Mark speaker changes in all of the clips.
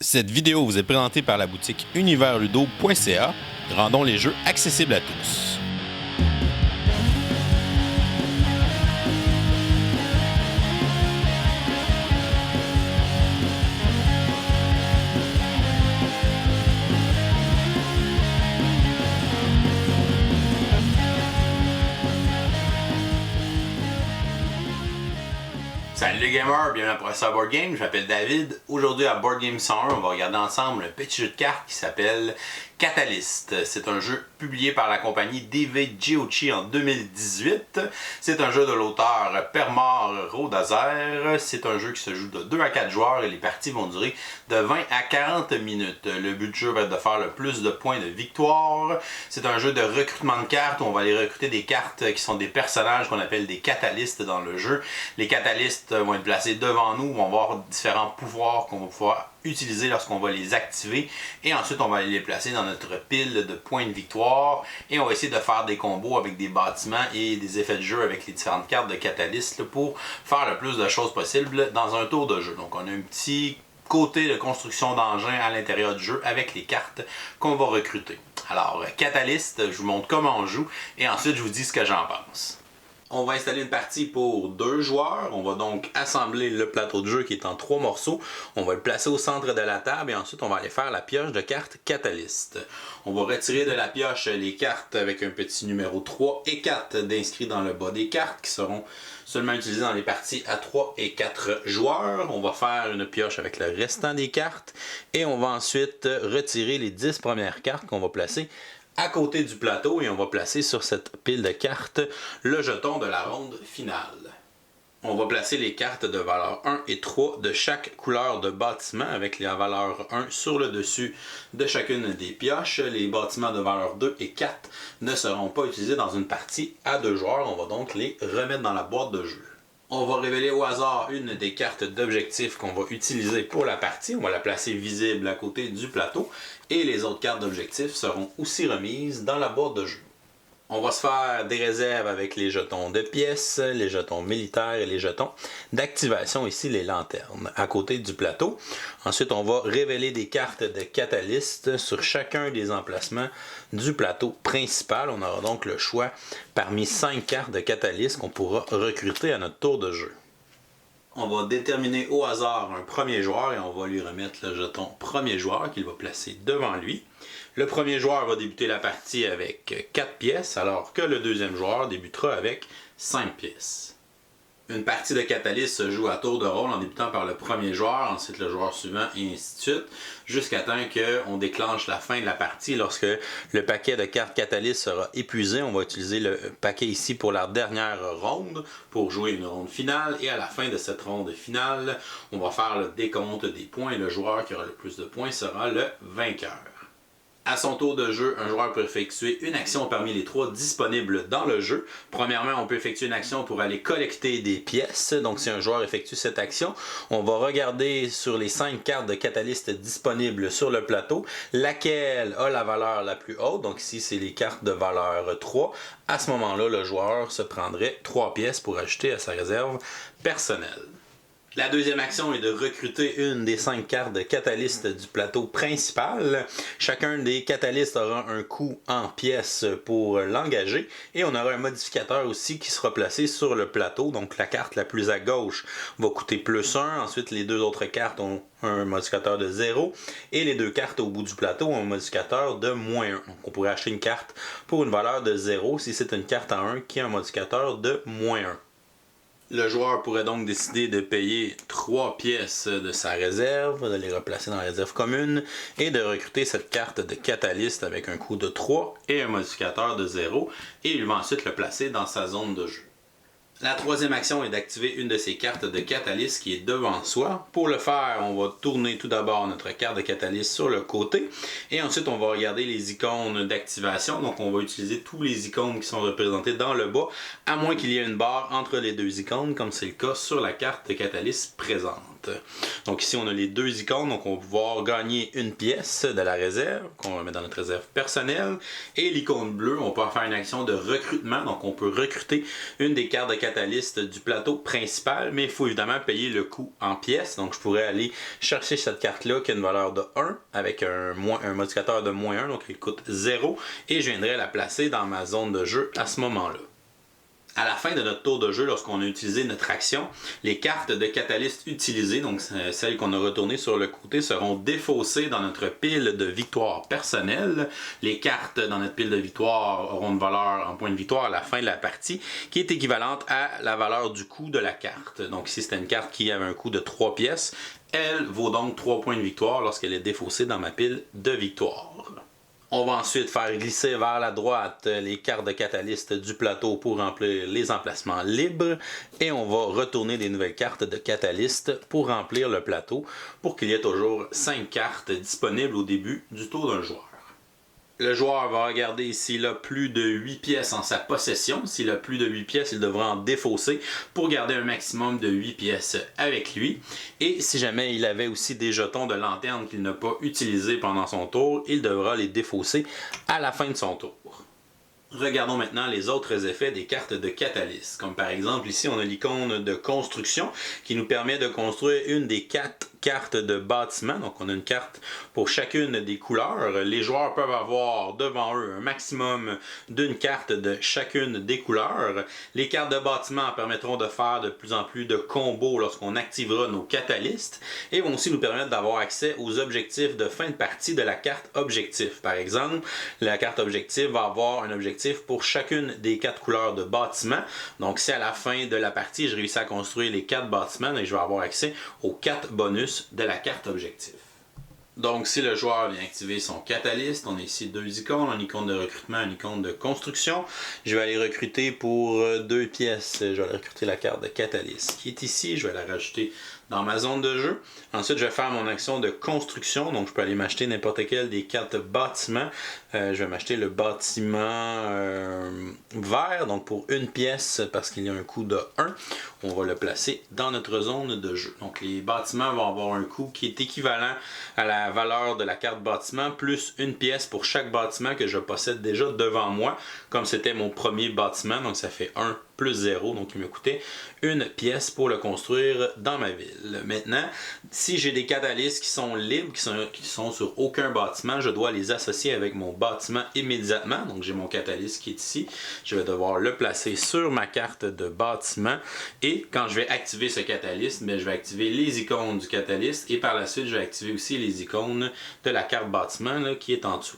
Speaker 1: Cette vidéo vous est présentée par la boutique universludo.ca. Rendons les jeux accessibles à tous.
Speaker 2: Salut les gamers, bienvenue à Professeur Board Game, je m'appelle David. Aujourd'hui à Board Game 101, on va regarder ensemble un petit jeu de cartes qui s'appelle Catalyst. C'est un jeu publié par la compagnie DV Giochi en 2018. C'est un jeu de l'auteur Permar Rodazer. C'est un jeu qui se joue de 2 à 4 joueurs et les parties vont durer de 20 à 40 minutes. Le but du jeu va être de faire le plus de points de victoire. C'est un jeu de recrutement de cartes où on va aller recruter des cartes qui sont des personnages qu'on appelle des catalystes dans le jeu. Les catalystes vont être placés devant nous, vont avoir différents pouvoirs qu'on va pouvoir utiliser lorsqu'on va les activer et ensuite on va aller les placer dans notre pile de points de victoire et on va essayer de faire des combos avec des bâtiments et des effets de jeu avec les différentes cartes de catalystes pour faire le plus de choses possible dans un tour de jeu. Donc on a un petit côté de construction d'engins à l'intérieur du jeu avec les cartes qu'on va recruter. Alors Catalyst, je vous montre comment on joue et ensuite je vous dis ce que j'en pense. On va installer une partie pour 2 joueurs. On va donc assembler le plateau de jeu qui est en 3 morceaux. On va le placer au centre de la table et ensuite on va aller faire la pioche de cartes Catalyst. On va retirer de la pioche les cartes avec un petit numéro 3 et 4 d'inscrits dans le bas des cartes qui seront seulement utilisées dans les parties à 3 et 4 joueurs. On va faire une pioche avec le restant des cartes et on va ensuite retirer les 10 premières cartes qu'on va placer à côté du plateau et on va placer sur cette pile de cartes le jeton de la ronde finale. On va placer les cartes de valeur 1 et 3 de chaque couleur de bâtiment avec la valeur 1 sur le dessus de chacune des pioches. Les bâtiments de valeur 2 et 4 ne seront pas utilisés dans une partie à 2 joueurs. On va donc les remettre dans la boîte de jeu. On va révéler au hasard une des cartes d'objectifs qu'on va utiliser pour la partie. On va la placer visible à côté du plateau et les autres cartes d'objectifs seront aussi remises dans la boîte de jeu. On va se faire des réserves avec les jetons de pièces, les jetons militaires et les jetons d'activation, ici les lanternes, à côté du plateau. Ensuite, on va révéler des cartes de catalystes sur chacun des emplacements du plateau principal. On aura donc le choix parmi 5 cartes de catalystes qu'on pourra recruter à notre tour de jeu. On va déterminer au hasard un premier joueur et on va lui remettre le jeton premier joueur qu'il va placer devant lui. Le premier joueur va débuter la partie avec 4 pièces alors que le deuxième joueur débutera avec 5 pièces. Une partie de Catalyst se joue à tour de rôle en débutant par le premier joueur, ensuite le joueur suivant et ainsi de suite, jusqu'à temps qu'on déclenche la fin de la partie. Lorsque le paquet de cartes Catalyst sera épuisé, on va utiliser le paquet ici pour la dernière ronde pour jouer une ronde finale et à la fin de cette ronde finale, on va faire le décompte des points et le joueur qui aura le plus de points sera le vainqueur. À son tour de jeu, un joueur peut effectuer une action parmi les 3 disponibles dans le jeu. Premièrement, on peut effectuer une action pour aller collecter des pièces. Donc, si un joueur effectue cette action, on va regarder sur les 5 cartes de catalystes disponibles sur le plateau, laquelle a la valeur la plus haute. Donc, ici, c'est les cartes de valeur 3. À ce moment-là, le joueur se prendrait 3 pièces pour ajouter à sa réserve personnelle. La deuxième action est de recruter une des 5 cartes de catalystes du plateau principal. Chacun des catalystes aura un coût en pièces pour l'engager et on aura un modificateur aussi qui sera placé sur le plateau. Donc la carte la plus à gauche va coûter plus 1. Ensuite les 2 autres cartes ont un modificateur de 0 et les 2 cartes au bout du plateau ont un modificateur de moins 1. Donc on pourrait acheter une carte pour une valeur de 0 si c'est une carte en 1 qui a un modificateur de moins 1. Le joueur pourrait donc décider de payer 3 pièces de sa réserve, de les replacer dans la réserve commune et de recruter cette carte de catalyste avec un coût de 3 et un modificateur de 0 et il va ensuite le placer dans sa zone de jeu. La troisième action est d'activer une de ces cartes de catalyste qui est devant soi. Pour le faire, on va tourner tout d'abord notre carte de catalyste sur le côté et ensuite on va regarder les icônes d'activation. Donc on va utiliser tous les icônes qui sont représentés dans le bas, à moins qu'il y ait une barre entre les 2 icônes comme c'est le cas sur la carte de catalyste présente. suivante. Donc ici, on a les deux icônes. Donc on va pouvoir gagner une pièce de la réserve qu'on va mettre dans notre réserve personnelle. Et l'icône bleue, on peut faire une action de recrutement. Donc on peut recruter une des cartes de Catalyst du plateau principal, mais il faut évidemment payer le coût en pièces. Donc je pourrais aller chercher cette carte-là qui a une valeur de 1 avec un modificateur de -1, donc elle coûte 0, et je viendrai la placer dans ma zone de jeu à ce moment-là. À la fin de notre tour de jeu, lorsqu'on a utilisé notre action, les cartes de Catalyst utilisées, donc celles qu'on a retournées sur le côté, seront défaussées dans notre pile de victoire personnelle. Les cartes dans notre pile de victoire auront une valeur en points de victoire à la fin de la partie, qui est équivalente à la valeur du coût de la carte. Donc ici, c'était une carte qui avait un coût de 3 pièces. Elle vaut donc 3 points de victoire lorsqu'elle est défaussée dans ma pile de victoire. On va ensuite faire glisser vers la droite les cartes de Catalyst du plateau pour remplir les emplacements libres. Et on va retourner des nouvelles cartes de Catalyst pour remplir le plateau pour qu'il y ait toujours 5 cartes disponibles au début du tour d'un joueur. Le joueur va regarder s'il a plus de 8 pièces en sa possession. S'il a plus de 8 pièces, il devra en défausser pour garder un maximum de 8 pièces avec lui. Et si jamais il avait aussi des jetons de lanterne qu'il n'a pas utilisés pendant son tour, il devra les défausser à la fin de son tour. Regardons maintenant les autres effets des cartes de Catalyst. Comme par exemple, ici, on a l'icône de construction qui nous permet de construire une des 4 cartes de bâtiment. Donc, on a une carte pour chacune des couleurs. Les joueurs peuvent avoir devant eux un maximum d'une carte de chacune des couleurs. Les cartes de bâtiment permettront de faire de plus en plus de combos lorsqu'on activera nos catalystes et vont aussi nous permettre d'avoir accès aux objectifs de fin de partie de la carte objectif. Par exemple, la carte objectif va avoir un objectif pour chacune des 4 couleurs de bâtiment. Donc, si à la fin de la partie, je réussis à construire les 4 bâtiments, je vais avoir accès aux 4 bonus de la carte objectif. Donc, si le joueur vient activer son catalyste, on a ici 2 icônes, une icône de recrutement, une icône de construction. Je vais aller recruter pour 2 pièces, je vais aller recruter la carte de catalyste qui est ici, je vais la rajouter dans ma zone de jeu. Ensuite, je vais faire mon action de construction, donc je peux aller m'acheter n'importe quel des 4 bâtiments. Je vais m'acheter le bâtiment vert, donc pour 1 pièce parce qu'il y a un coût de 1. On va le placer dans notre zone de jeu. Donc les bâtiments vont avoir un coût qui est équivalent à la valeur de la carte bâtiment plus 1 pièce pour chaque bâtiment que je possède déjà devant moi, comme c'était mon premier bâtiment, donc ça fait 1 plus 0, donc il me coûtait 1 pièce pour le construire dans ma ville. Maintenant, si j'ai des catalystes qui sont libres, qui sont sur aucun bâtiment, je dois les associer avec mon bâtiment immédiatement. Donc j'ai mon catalyste qui est ici, je vais devoir le placer sur ma carte de bâtiment et quand je vais activer ce catalyste, je vais activer les icônes du catalyste et par la suite je vais activer aussi les icônes de la carte bâtiment là, qui est en dessous.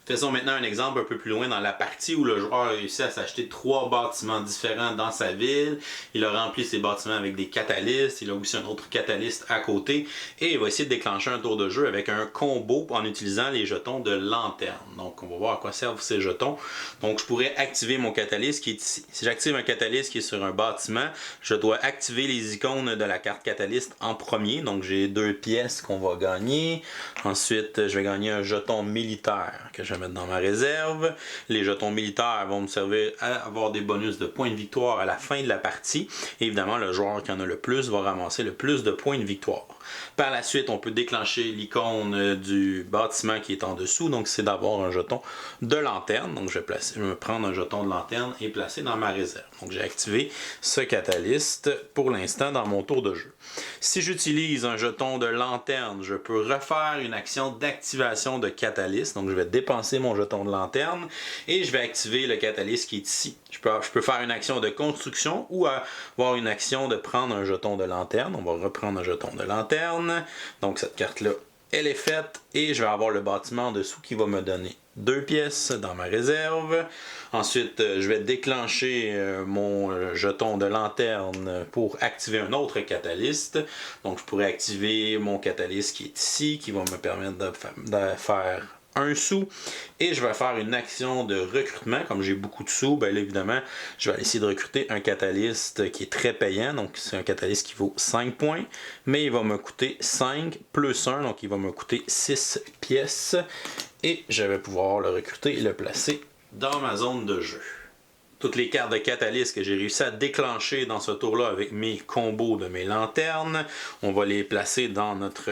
Speaker 2: Faisons maintenant un exemple un peu plus loin dans la partie où le joueur a réussi à s'acheter 3 bâtiments différents dans sa ville. Il a rempli ses bâtiments avec des catalystes. Il a aussi un autre catalyste à côté. Et il va essayer de déclencher un tour de jeu avec un combo en utilisant les jetons de lanterne. Donc on va voir à quoi servent ces jetons. Donc je pourrais activer mon catalyste qui est ici. Si j'active un catalyste qui est sur un bâtiment, je dois activer les icônes de la carte catalyste en premier. Donc j'ai 2 pièces qu'on va gagner. Ensuite, je vais gagner un jeton militaire que je vais mettre dans ma réserve. Les jetons militaires vont me servir à avoir des bonus de points de victoire à la fin de la partie. Et évidemment, le joueur qui en a le plus va ramasser le plus de points de victoire. Par la suite, on peut déclencher l'icône du bâtiment qui est en dessous. Donc, c'est d'avoir un jeton de lanterne. Donc, je vais me prendre un jeton de lanterne et placer dans ma réserve. Donc, j'ai activé ce catalyste pour l'instant dans mon tour de jeu. Si j'utilise un jeton de lanterne, je peux refaire une action d'activation de catalyste. Donc, je vais dépenser mon jeton de lanterne et je vais activer le catalyste qui est ici. Je peux faire une action de construction ou avoir une action de prendre un jeton de lanterne. On va reprendre un jeton de lanterne. Donc, cette carte-là, elle est faite et je vais avoir le bâtiment en dessous qui va me donner 2 pièces dans ma réserve. Ensuite, je vais déclencher mon jeton de lanterne pour activer un autre catalyste. Donc, je pourrais activer mon catalyste qui est ici, qui va me permettre de faire 1 sou. Et je vais faire une action de recrutement. Comme j'ai beaucoup de sous, bien évidemment, je vais essayer de recruter un catalyste qui est très payant. Donc, c'est un catalyste qui vaut 5 points. Mais il va me coûter 5 plus 1. Donc, il va me coûter 6 pièces. Et je vais pouvoir le recruter et le placer dans ma zone de jeu. toutes les cartes de Catalyst que j'ai réussi à déclencher dans ce tour-là avec mes combos de mes lanternes. On va les placer dans notre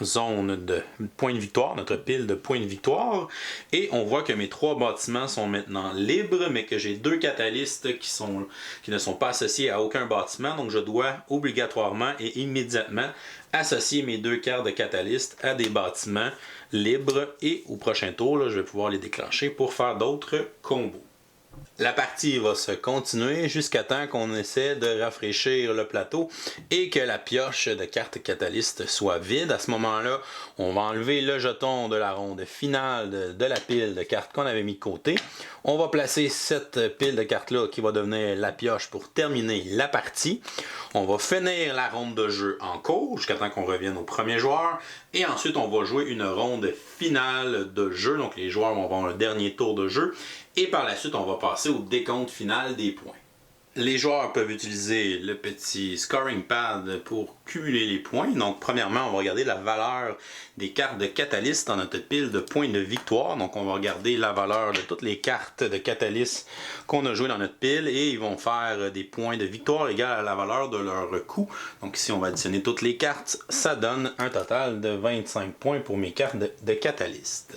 Speaker 2: zone de points de victoire, notre pile de points de victoire. Et on voit que mes 3 bâtiments sont maintenant libres, mais que j'ai 2 catalystes qui ne sont pas associés à aucun bâtiment. Donc je dois obligatoirement et immédiatement associer mes 2 cartes de catalystes à des bâtiments libres. Et au prochain tour, là, je vais pouvoir les déclencher pour faire d'autres combos. La partie va se continuer jusqu'à temps qu'on essaie de rafraîchir le plateau et que la pioche de cartes catalystes soit vide. À ce moment-là, on va enlever le jeton de la ronde finale de la pile de cartes qu'on avait mis de côté. On va placer cette pile de cartes-là qui va devenir la pioche pour terminer la partie. On va finir la ronde de jeu en cours jusqu'à temps qu'on revienne au premier joueur. Et ensuite, on va jouer une ronde finale de jeu. Donc les joueurs vont avoir un dernier tour de jeu. Et par la suite, on va passer au décompte final des points. Les joueurs peuvent utiliser le petit scoring pad pour cumuler les points. Donc, premièrement, on va regarder la valeur des cartes de Catalyst dans notre pile de points de victoire. Donc, on va regarder la valeur de toutes les cartes de Catalyst qu'on a jouées dans notre pile et ils vont faire des points de victoire égales à la valeur de leur coût. Donc, ici, on va additionner toutes les cartes. Ça donne un total de 25 points pour mes cartes de Catalyst.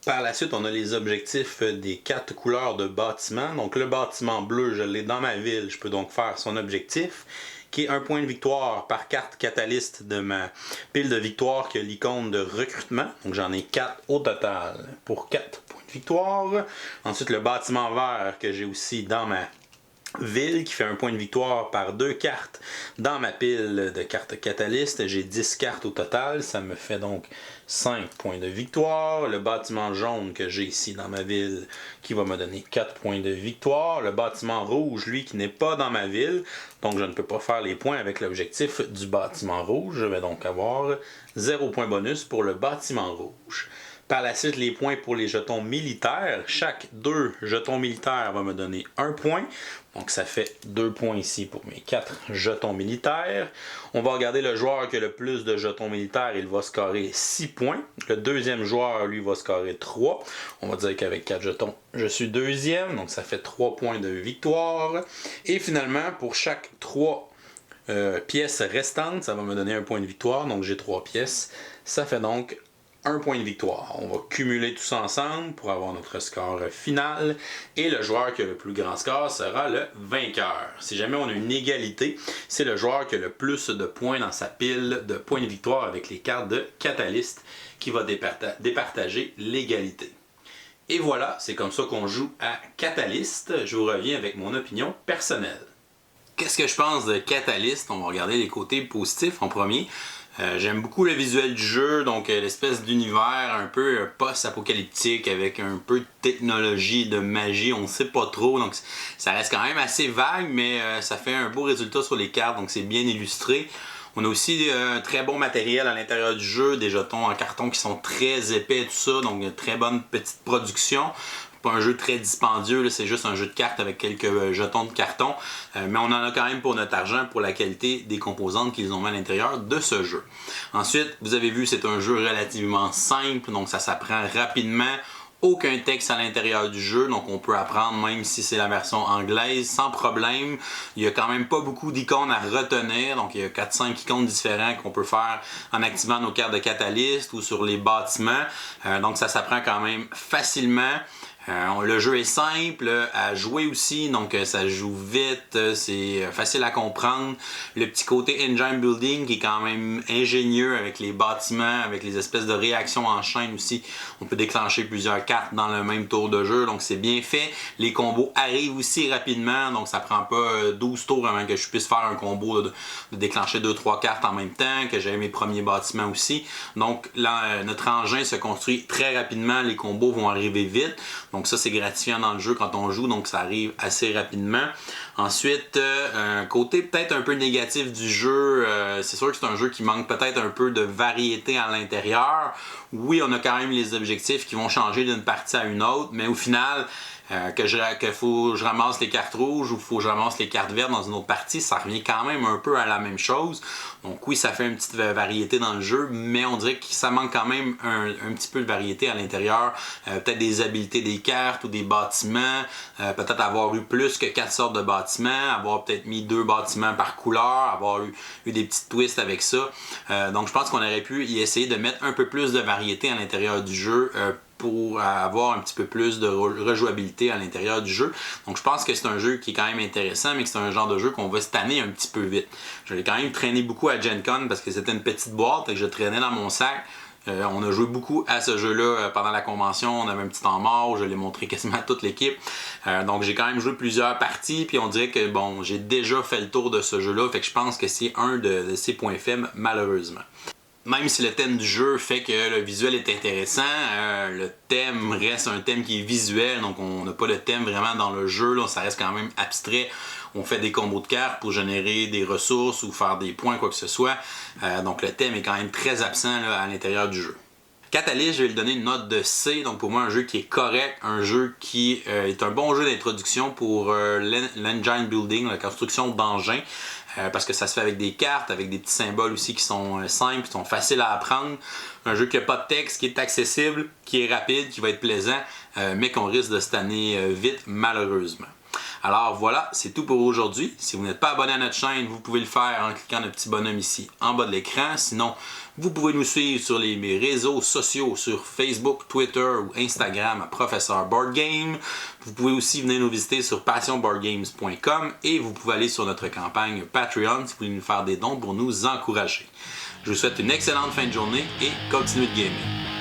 Speaker 2: Par la suite, on a les objectifs des 4 couleurs de bâtiment. Donc le bâtiment bleu, je l'ai dans ma ville. Je peux donc faire son objectif, qui est un point de victoire par carte catalyste de ma pile de victoire qui a l'icône de recrutement. Donc j'en ai 4 au total pour 4 points de victoire. Ensuite, le bâtiment vert que j'ai aussi dans ma ville qui fait un point de victoire par 2 cartes dans ma pile de cartes catalystes. J'ai 10 cartes au total, ça me fait donc 5 points de victoire. Le bâtiment jaune que j'ai ici dans ma ville qui va me donner 4 points de victoire. Le bâtiment rouge, lui, qui n'est pas dans ma ville, donc je ne peux pas faire les points avec l'objectif du bâtiment rouge. Je vais donc avoir 0 point bonus pour le bâtiment rouge. Par la suite, les points pour les jetons militaires. Chaque 2 jetons militaires va me donner 1 point. Donc ça fait 2 points ici pour mes 4 jetons militaires. On va regarder le joueur qui a le plus de jetons militaires. Il va scorer 6 points. Le deuxième joueur, lui, va scorer 3. On va dire qu'avec 4 jetons, je suis deuxième. Donc ça fait 3 points de victoire. Et finalement, pour chaque 3 pièces restantes, ça va me donner 1 point de victoire. Donc j'ai 3 pièces. Ça fait donc 1 point de victoire. On va cumuler tout ça ensemble pour avoir notre score final et le joueur qui a le plus grand score sera le vainqueur. Si jamais on a une égalité, c'est le joueur qui a le plus de points dans sa pile de points de victoire avec les cartes de Catalyst qui va départager l'égalité. Et voilà, c'est comme ça qu'on joue à Catalyst. Je vous reviens avec mon opinion personnelle. Qu'est-ce que je pense de Catalyst? On va regarder les côtés positifs en premier. J'aime beaucoup le visuel du jeu, donc l'espèce d'univers un peu post-apocalyptique avec un peu de technologie, de magie, on ne sait pas trop, donc ça reste quand même assez vague, mais ça fait un beau résultat sur les cartes, donc c'est bien illustré. On a aussi un très bon matériel à l'intérieur du jeu, des jetons en carton qui sont très épais, tout ça, donc une très bonne petite production. Pas un jeu très dispendieux, c'est juste un jeu de cartes avec quelques jetons de carton, mais on en a quand même pour notre argent, pour la qualité des composantes qu'ils ont mis à l'intérieur de ce jeu. Ensuite, vous avez vu, c'est un jeu relativement simple, donc ça s'apprend rapidement. Aucun texte à l'intérieur du jeu, donc on peut apprendre même si c'est la version anglaise sans problème. Il n'y a quand même pas beaucoup d'icônes à retenir, donc il y a 4-5 icônes différents qu'on peut faire en activant nos cartes de Catalyst ou sur les bâtiments. Donc ça s'apprend quand même facilement. Le jeu est simple à jouer aussi, donc ça joue vite, c'est facile à comprendre. Le petit côté engine building qui est quand même ingénieux avec les bâtiments, avec les espèces de réactions en chaîne aussi. On peut déclencher plusieurs cartes dans le même tour de jeu, donc c'est bien fait. Les combos arrivent aussi rapidement, donc ça prend pas 12 tours avant que je puisse faire un combo de déclencher 2-3 cartes en même temps, que j'ai mes premiers bâtiments aussi. Donc là, notre engin se construit très rapidement, les combos vont arriver vite. Donc ça, c'est gratifiant dans le jeu quand on joue, donc ça arrive assez rapidement. Ensuite, un côté peut-être un peu négatif du jeu, c'est sûr que c'est un jeu qui manque peut-être un peu de variété à l'intérieur. Oui, on a quand même les objectifs qui vont changer d'une partie à une autre, mais au final, que faut que je ramasse les cartes rouges ou faut que je ramasse les cartes vertes dans une autre partie, ça revient quand même un peu à la même chose. Donc oui, ça fait une petite variété dans le jeu, mais on dirait que ça manque quand même un petit peu de variété à l'intérieur. Peut-être des habiletés des cartes ou des bâtiments, peut-être avoir eu plus que 4 sortes de bâtiments, avoir peut-être mis 2 bâtiments par couleur, avoir eu des petits twists avec ça. Donc je pense qu'on aurait pu y essayer de mettre un peu plus de variété à l'intérieur du jeu pour avoir un petit peu plus de rejouabilité à l'intérieur du jeu. Donc je pense que c'est un jeu qui est quand même intéressant, mais que c'est un genre de jeu qu'on va se tanner un petit peu vite. Je l'ai quand même traîné beaucoup à Gen Con parce que c'était une petite boîte et que je traînais dans mon sac. On a joué beaucoup à ce jeu-là pendant la convention. On avait un petit temps mort, je l'ai montré quasiment à toute l'équipe. Donc j'ai quand même joué plusieurs parties, puis on dirait que bon, j'ai déjà fait le tour de ce jeu-là, fait que je pense que c'est un de ses points faibles, malheureusement. Même si le thème du jeu fait que le visuel est intéressant, le thème reste un thème qui est visuel, donc on n'a pas le thème vraiment dans le jeu, là, ça reste quand même abstrait. On fait des combos de cartes pour générer des ressources ou faire des points, quoi que ce soit. Donc le thème est quand même très absent là, à l'intérieur du jeu. Catalyst, je vais lui donner une note de C, donc pour moi un jeu qui est correct, un jeu qui est un bon jeu d'introduction pour l'engine building, la construction d'engins. Parce que ça se fait avec des cartes, avec des petits symboles aussi qui sont simples, qui sont faciles à apprendre. Un jeu qui n'a pas de texte, qui est accessible, qui est rapide, qui va être plaisant, mais qu'on risque de se tanner vite malheureusement. Alors voilà, c'est tout pour aujourd'hui. Si vous n'êtes pas abonné à notre chaîne, vous pouvez le faire en cliquant le petit bonhomme ici en bas de l'écran. Sinon, vous pouvez nous suivre sur mes réseaux sociaux, sur Facebook, Twitter ou Instagram à Professeur Board Game. Vous pouvez aussi venir nous visiter sur passionboardgames.com et vous pouvez aller sur notre campagne Patreon si vous voulez nous faire des dons pour nous encourager. Je vous souhaite une excellente fin de journée et continuez de gamer.